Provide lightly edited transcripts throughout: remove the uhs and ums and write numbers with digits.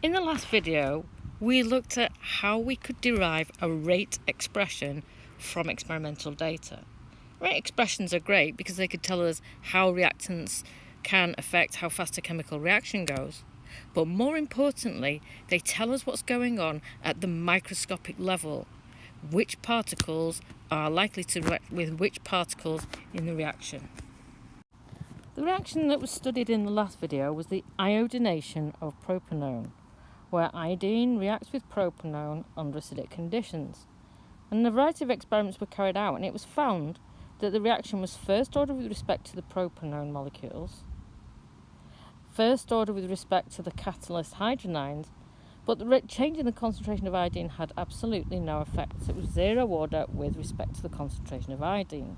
In the last video, we looked at how we could derive a rate expression from experimental data. Rate expressions are great because they could tell us how reactants can affect how fast a chemical reaction goes. But more importantly, they tell us what's going on at the microscopic level. Which particles are likely to react with which particles in the reaction. The reaction that was studied in the last video was the iodination of propanone, where iodine reacts with propanone under acidic conditions. And a variety of experiments were carried out, and it was found that the reaction was first order with respect to the propanone molecules, first order with respect to the catalyst hydrogenines, but the change in the concentration of iodine had absolutely no effect. It was zero order with respect to the concentration of iodine.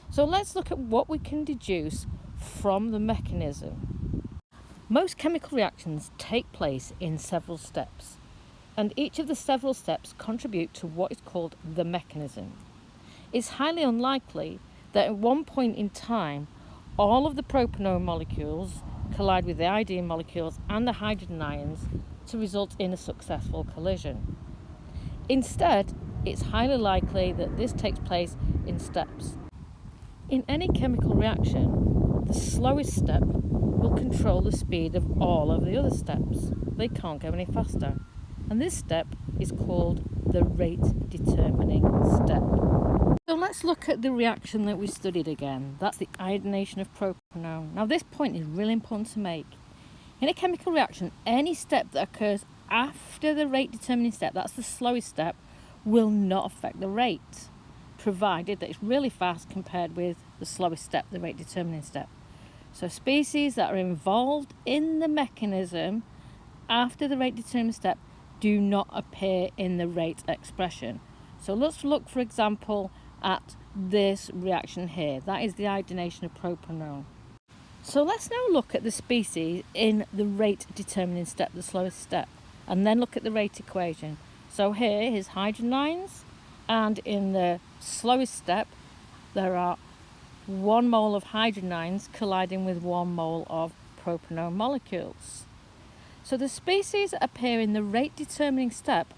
So let's look at what we can deduce from the mechanism. Most chemical reactions take place in several steps, and each of the several steps contribute to what is called the mechanism. It's highly unlikely that at one point in time all of the propanone molecules collide with the iodine molecules and the hydrogen ions to result in a successful collision. Instead, it's highly likely that this takes place in steps. In any chemical reaction, the slowest step will control the speed of all of the other steps. They can't go any faster. And this step is called the rate determining step. So let's look at the reaction that we studied again. That's the iodination of propanone. Now this point is really important to make. In a chemical reaction, any step that occurs after the rate determining step, that's the slowest step, will not affect the rate, provided that it's really fast compared with the slowest step, the rate determining step. So species that are involved in the mechanism after the rate determining step do not appear in the rate expression. So let's look, for example, at this reaction here. That is the iodination of propanone. So let's now look at the species in the rate determining step, the slowest step, and then look at the rate equation. So here is hydrogen ions, and in the slowest step there are 1 mole of hydrogen ions colliding with 1 mole of propanone molecules. So the species that appear in the rate determining step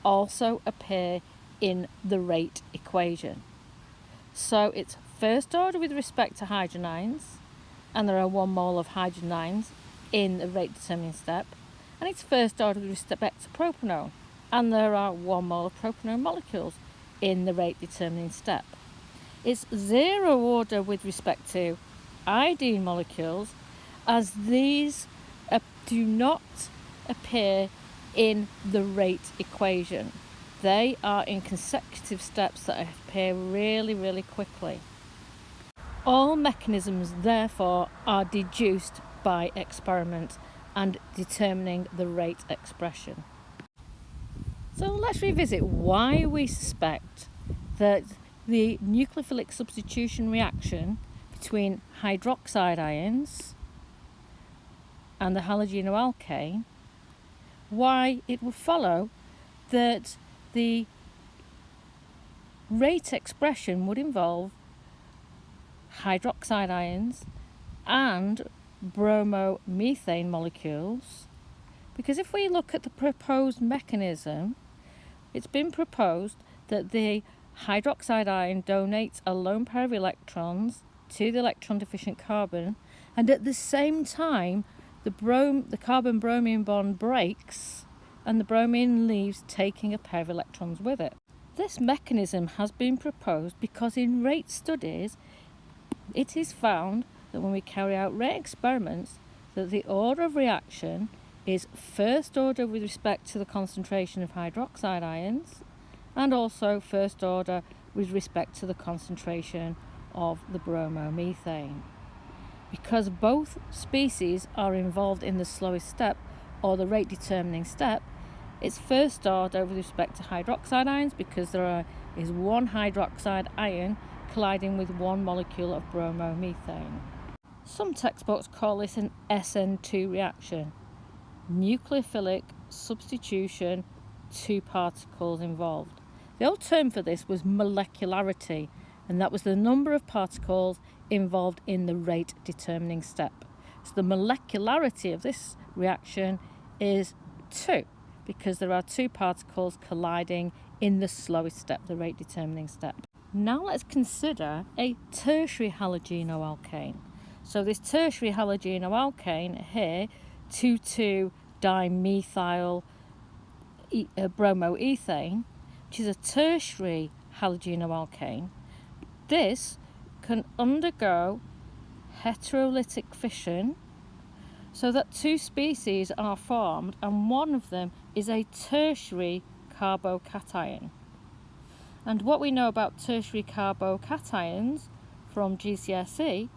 also appear in the rate equation. So it's first order with respect to hydrogen ions, and there are 1 mole of hydrogen ions in the rate determining step, and it's first order with respect to propanone, and there are 1 mole of propanone molecules in the rate determining step. It's zero order with respect to iodine molecules, as these do not appear in the rate equation. They are in consecutive steps that appear really quickly. All mechanisms, therefore, are deduced by experiment and determining the rate expression. So let's revisit why we suspect that the nucleophilic substitution reaction between hydroxide ions and the halogenoalkane, why it would follow that the rate expression would involve hydroxide ions and bromomethane molecules, because if we look at the proposed mechanism, it's been proposed that the hydroxide ion donates a lone pair of electrons to the electron deficient carbon, and at the same time the carbon bromine bond breaks and the bromine leaves, taking a pair of electrons with it. This mechanism has been proposed because in rate studies it is found that when we carry out rate experiments, that the order of reaction is first order with respect to the concentration of hydroxide ions, and also first order with respect to the concentration of the bromomethane. Because both species are involved in the slowest step, or the rate determining step, it's first order with respect to hydroxide ions, because there is 1 hydroxide ion colliding with 1 molecule of bromomethane. Some textbooks call this an SN2 reaction, nucleophilic substitution, 2 particles involved. The old term for this was molecularity, and that was the number of particles involved in the rate determining step. So the molecularity of this reaction is 2, because there are two particles colliding in the slowest step, the rate determining step. Now let's consider a tertiary halogenoalkane. So this tertiary halogenoalkane here, 2,2-dimethyl bromoethane, which is a tertiary halogenoalkane, this can undergo heterolytic fission so that two species are formed, and one of them is a tertiary carbocation. And what we know about tertiary carbocations from GCSE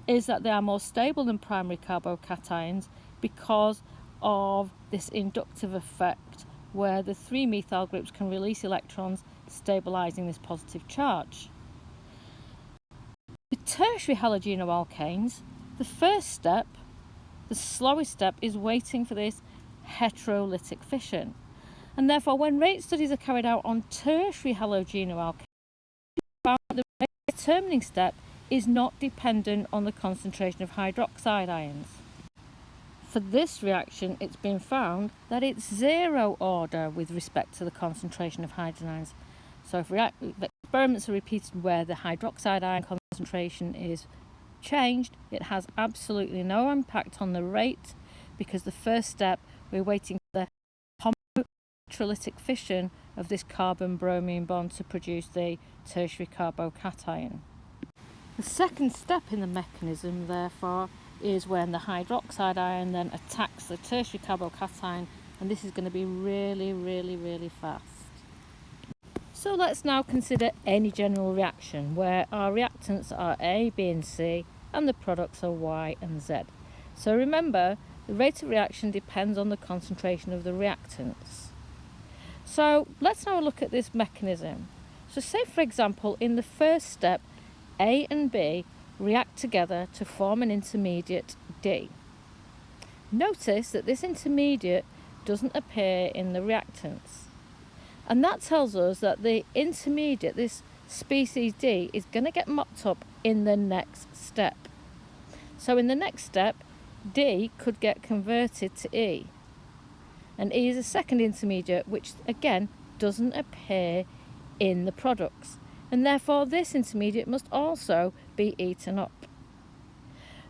is that they are more stable than primary carbocations because of this inductive effect where the 3 methyl groups can release electrons, stabilising this positive charge. With tertiary halogenoalkanes, the first step, the slowest step, is waiting for this heterolytic fission. And therefore, when rate studies are carried out on tertiary halogenoalkanes, the rate determining step is not dependent on the concentration of hydroxide ions. For this reaction, it's been found that it's 0 order with respect to the concentration of hydrogen ions. So if experiments are repeated where the hydroxide ion concentration is changed, it has absolutely no impact on the rate, because the first step, we're waiting for the electrolytic fission of this carbon-bromine bond to produce the tertiary carbocation. The second step in the mechanism, therefore, is when the hydroxide ion then attacks the tertiary carbocation, and this is going to be really, really, really fast. So let's now consider any general reaction where our reactants are A, B and C, and the products are Y and Z. So remember, the rate of reaction depends on the concentration of the reactants. So let's now look at this mechanism. So say, for example, in the first step, A and B react together to form an intermediate D. Notice that this intermediate doesn't appear in the reactants. And that tells us that the intermediate, this species D, is going to get mopped up in the next step. So in the next step, D could get converted to E. And E is a second intermediate, which again doesn't appear in the products. And therefore this intermediate must also be eaten up.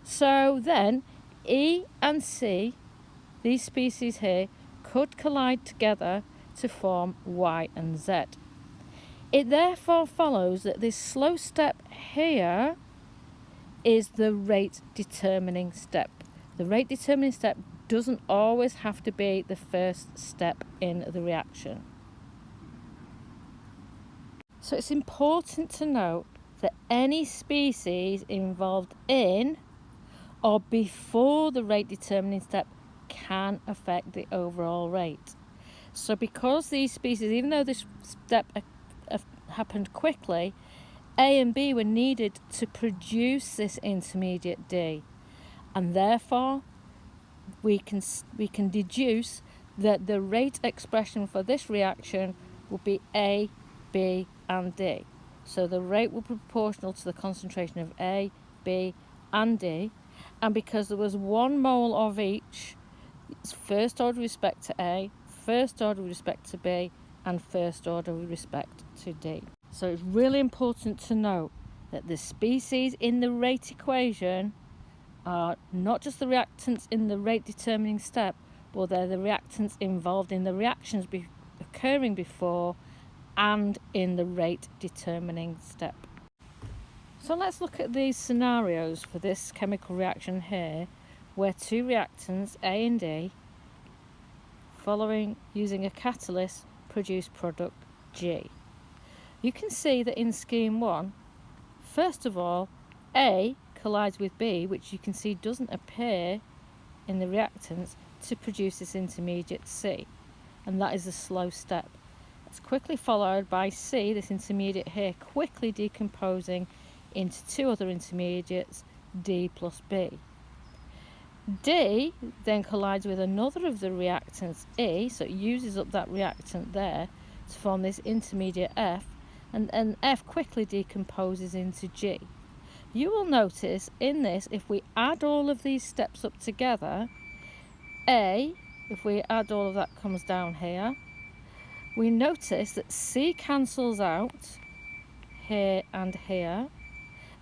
So then E and C, these species here, could collide together to form Y and Z. It therefore follows that this slow step here is the rate determining step. The rate determining step doesn't always have to be the first step in the reaction. So it's important to note that any species involved in or before the rate determining step can affect the overall rate. So because these species, even though this step happened quickly, A and B were needed to produce this intermediate D, and therefore we can deduce that the rate expression for this reaction will be A, B and D. So the rate will be proportional to the concentration of A, B and D, and because there was 1 mole of each, it's first order with respect to A, first order with respect to B and first order with respect to D. So it's really important to note that the species in the rate equation are not just the reactants in the rate determining step, but they're the reactants involved in the reactions occurring before and in the rate determining step. So let's look at these scenarios for this chemical reaction here, where two reactants, A and D, following using a catalyst, produce product G. You can see that in scheme 1, first of all, A collides with B, which you can see doesn't appear in the reactants, to produce this intermediate C, and that is a slow step. It's quickly followed by C, this intermediate here, quickly decomposing into two other intermediates, D plus B. D then collides with another of the reactants, E, so it uses up that reactant there to form this intermediate F, and F quickly decomposes into G. You will notice in this, if we add all of these steps up together, A if we add all of that, comes down here. We notice that C cancels out here and here,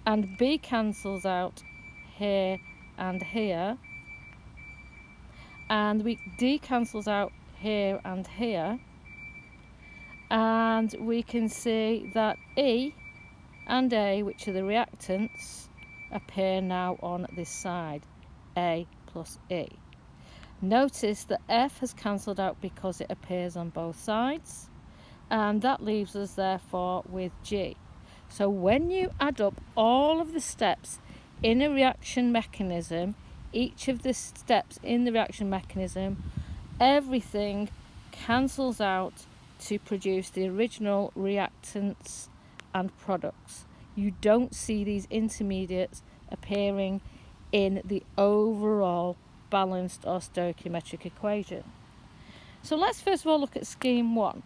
and B cancels out here and here, and D cancels out here and here, and we can see that E and A, which are the reactants, appear now on this side, A plus E. Notice that F has cancelled out because it appears on both sides, and that leaves us therefore with G. So when you add up all of the steps in a reaction mechanism, each of the steps in the reaction mechanism, everything cancels out to produce the original reactants and products. You don't see these intermediates appearing in the overall balanced or stoichiometric equation. So let's first of all look at scheme 1.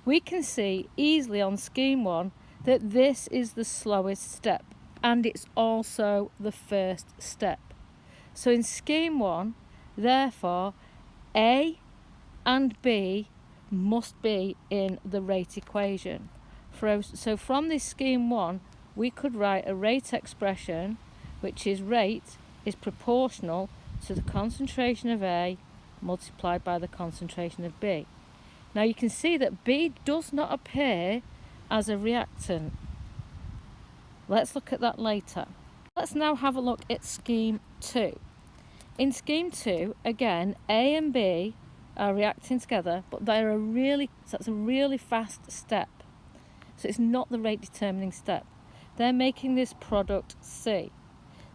We can see easily on scheme 1 that this is the slowest step, and it's also the first step. So in scheme 1, therefore, A and B must be in the rate equation. So from this scheme 1, we could write a rate expression, which is rate is proportional to the concentration of A multiplied by the concentration of B. Now you can see that B does not appear as a reactant. Let's look at that later. Let's now have a look at scheme 2. In scheme 2, again, A and B are reacting together, but that's a really fast step. So it's not the rate determining step. They're making this product C.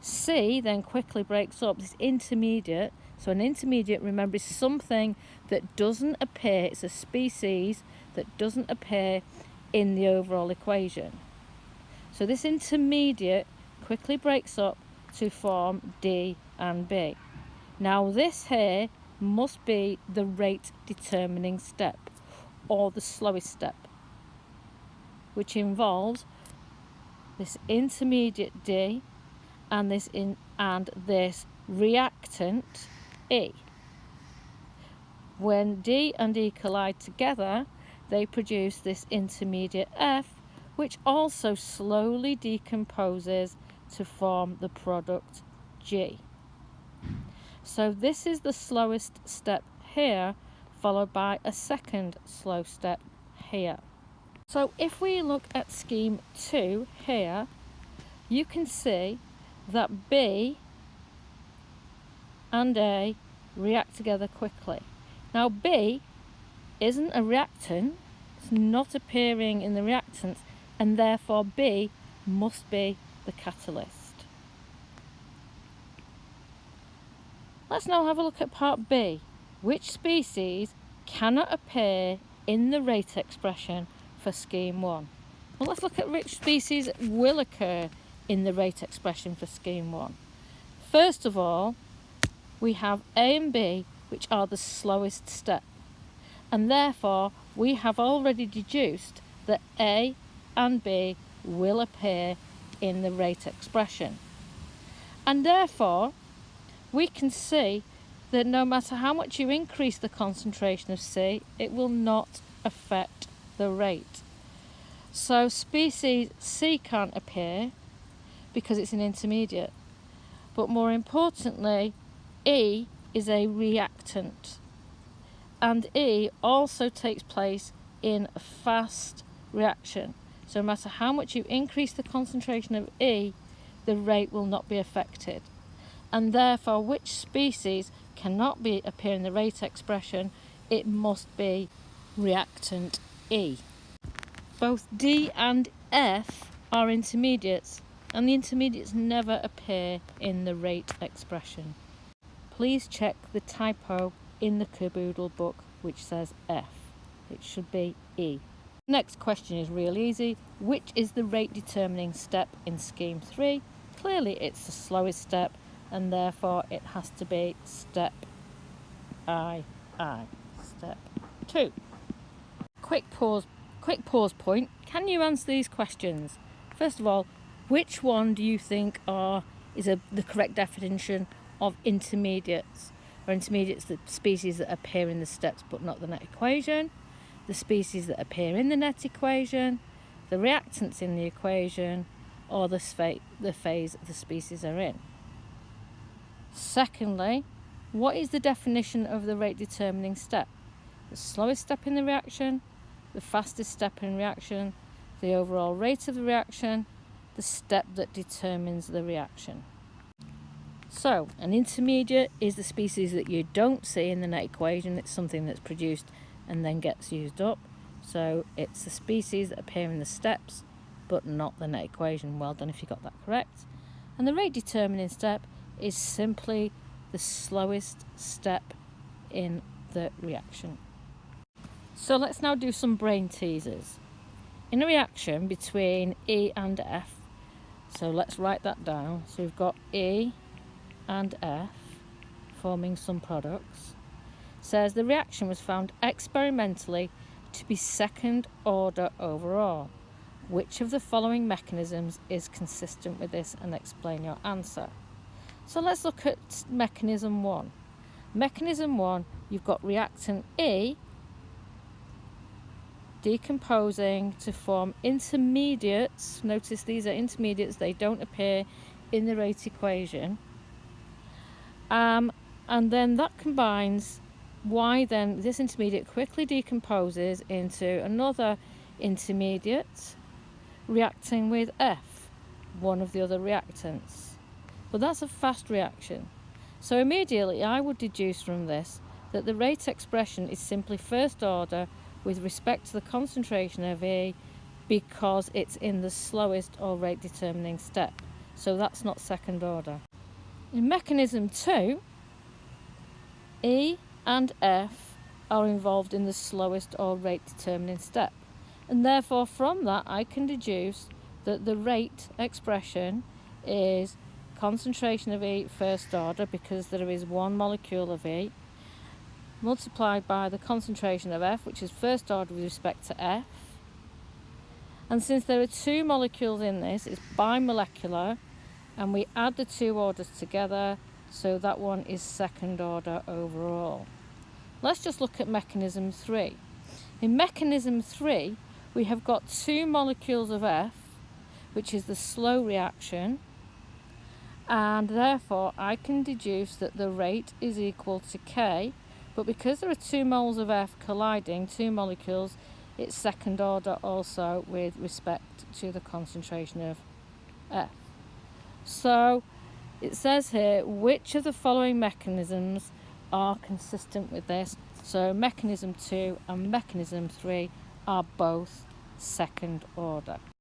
C then quickly breaks up this intermediate. So an intermediate, remember, is something that doesn't appear, it's a species that doesn't appear in the overall equation. So this intermediate quickly breaks up to form D and B. Now this here must be the rate determining step, or the slowest step, which involves this intermediate D and this reactant E. When D and E collide together, they produce this intermediate F, which also slowly decomposes to form the product G. So this is the slowest step here, followed by a second slow step here. So if we look at scheme 2 here, you can see that B and A react together quickly. Now B isn't a reactant, it's not appearing in the reactants, and therefore B must be the catalyst. Let's now have a look at part B. Which species cannot appear in the rate expression for scheme 1? Well, let's look at which species will occur in the rate expression for scheme 1. First of all, we have A and B, which are the slowest step, and therefore we have already deduced that A and B will appear in the rate expression, and therefore we can see that no matter how much you increase the concentration of C, it will not affect the rate. So species C can't appear because it's an intermediate, but more importantly, E is a reactant, and E also takes place in a fast reaction. So no matter how much you increase the concentration of E, the rate will not be affected, and therefore which species cannot appear in the rate expression? It must be reactant E. Both D and F are intermediates, and the intermediates never appear in the rate expression. Please check the typo in the caboodle book which says F. It should be E. Next question is real easy. Which is the rate determining step in scheme 3? Clearly it's the slowest step, and therefore it has to be step II, step 2. Quick pause point. Can you answer these questions? First of all, which one do you think is the correct definition of intermediates? are intermediates, the species that appear in the steps but not the net equation, the species that appear in the net equation, the reactants in the equation, or the phase the species are in. Secondly, what is the definition of the rate determining step? The slowest step in the reaction, the fastest step in reaction, the overall rate of the reaction, the step that determines the reaction. So, an intermediate is the species that you don't see in the net equation. It's something that's produced and then gets used up. So, it's the species that appear in the steps, but not the net equation. Well done if you got that correct. And the rate determining step is simply the slowest step in the reaction. So let's now do some brain teasers. In a reaction between E and F, so let's write that down. So we've got E and F forming some products. Says the reaction was found experimentally to be second order overall. Which of the following mechanisms is consistent with this, and explain your answer? So let's look at mechanism 1. Mechanism 1, you've got reactant E decomposing to form intermediates. Notice these are intermediates, they don't appear in the rate equation. And then that combines Y, then this intermediate quickly decomposes into another intermediate reacting with F, one of the other reactants. But that's a fast reaction. So immediately I would deduce from this that the rate expression is simply first order with respect to the concentration of E, because it's in the slowest or rate determining step. So that's not second order. In mechanism 2, E and F are involved in the slowest or rate determining step. And therefore from that I can deduce that the rate expression is concentration of E first order, because there is one molecule of E, multiplied by the concentration of F, which is first order with respect to F. And since there are two molecules in this, it's bimolecular, and we add the two orders together, so that one is second order overall. Let's just look at mechanism 3. In mechanism 3, we have got two molecules of F, which is the slow reaction, and therefore I can deduce that the rate is equal to K, but because there are 2 moles of F colliding, 2 molecules, it's second order also with respect to the concentration of F. So it says here, which of the following mechanisms are consistent with this? So mechanism 2 and mechanism 3 are both second order.